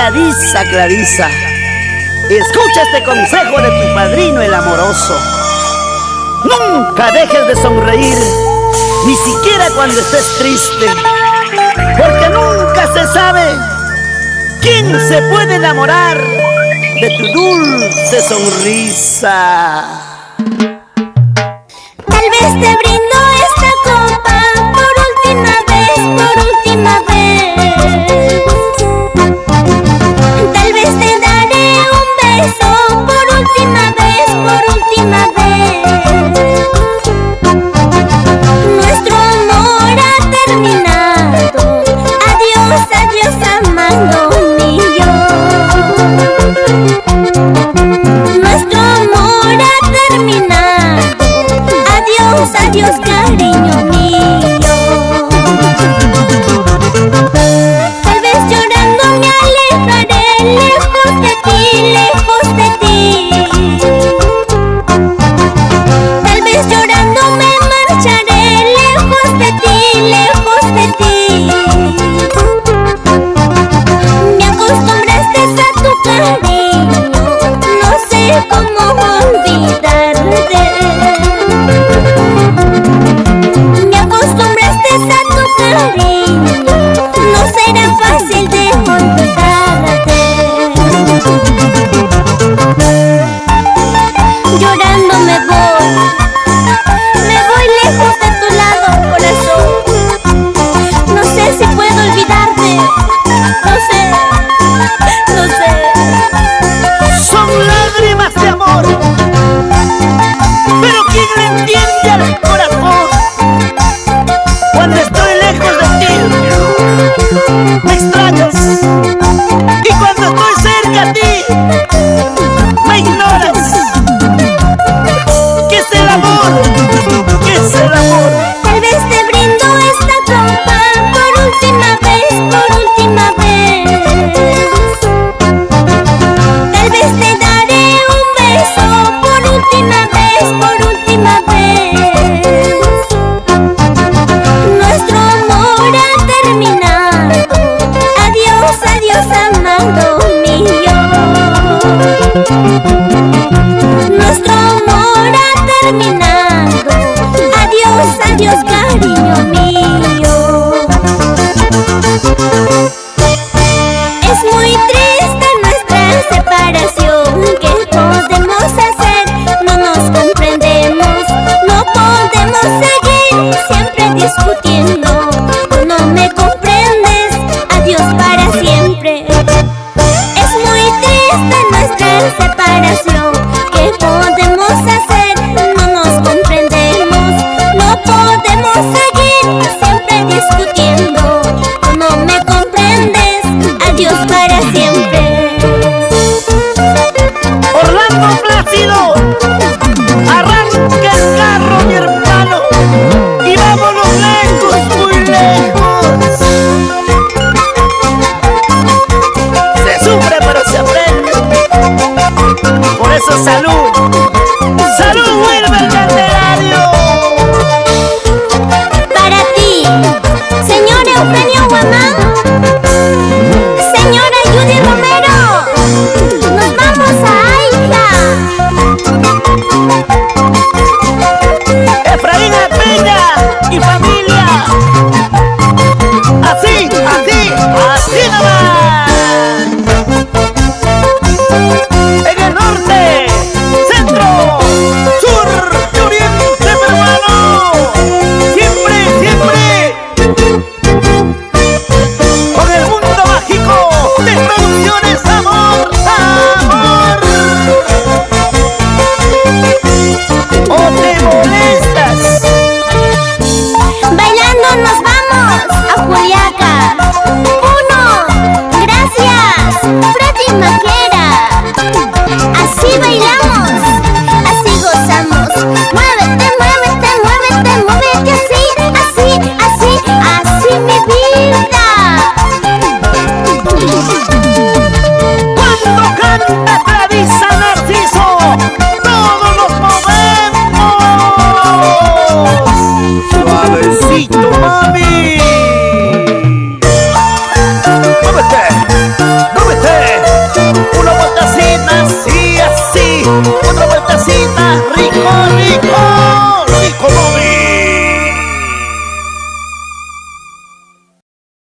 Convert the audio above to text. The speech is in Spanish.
Clarisa, Clarisa, escucha este consejo de tu padrino el amoroso. Nunca dejes de sonreír, ni siquiera cuando estés triste, porque nunca se sabe quién se puede enamorar de tu dulce sonrisa. Tal vez te brindo esta copa por última vez, por última vez. Tal vez te daré un beso por última vez, por última vez. Nuestro amor ha terminado. Adiós, adiós, amado mío. Nuestro amor ha terminado. Adiós, adiós, cariño mío. Tal vez llorando me alejaré lejos de ti, lejos de ti. Tal vez llorando me marcharé lejos de ti, lejos de ti. Me acostumbraste a tu cariño, no sé cómo olvidarte. Me acostumbraste a tu cariño, no será fácil de olvidarte. Llorando me voy lejos de tu lado, corazón. No sé si puedo olvidarte, no sé. Son lágrimas de amor, pero ¿quién le entiende al corazón? Cuando estoy lejos de ti, me extrañas, y cuando estoy cerca a ti, me ignoras. ¿Qué es el amor? ¿Qué es el amor? Tal vez te brindo esta copa por última vez, por última vez. Tal vez te daré un beso por última vez, por última vez. Nuestro amor ha terminado. Adiós, adiós, amado mío. Nuestro amor ha terminado. Adiós, adiós, cariño mío. Es muy triste nuestra separación. ¿Qué podemos hacer? No nos comprendemos, no podemos seguir siempre discutiendo. Tú no me comprendes, adiós para siempre. Es muy triste nuestra separación. ¿Qué podemos hacer? No nos comprendemos, no podemos seguir siempre discutiendo. Tú no me comprendes, adiós para siempre. Orlando Plácido, arranca el carro, mi hermano, y vámonos lejos, muy lejos. Se sufre pero se aprende. Por eso salud, salud, vuelve al Candelario. Para ti, señor Eugenio Guamán, señora Judy Romero, nos vamos a Aija. Efraín Peña y familia. Así, así, así nomás. En el norte, centro, sur y oriente peruano. Siempre, siempre. Con el mundo mágico de Producciones Amor, Amor. ¿O te molestas? Bailando nos vamos a Juliaca. 1, gracias, Freddy Maquera. Así bailamos, así gozamos. Muévete, muévete, muévete, muévete así, así, así, así mi vida. Cuando canta Clarisa Narciso, todos nos movemos. Suavecito, mami.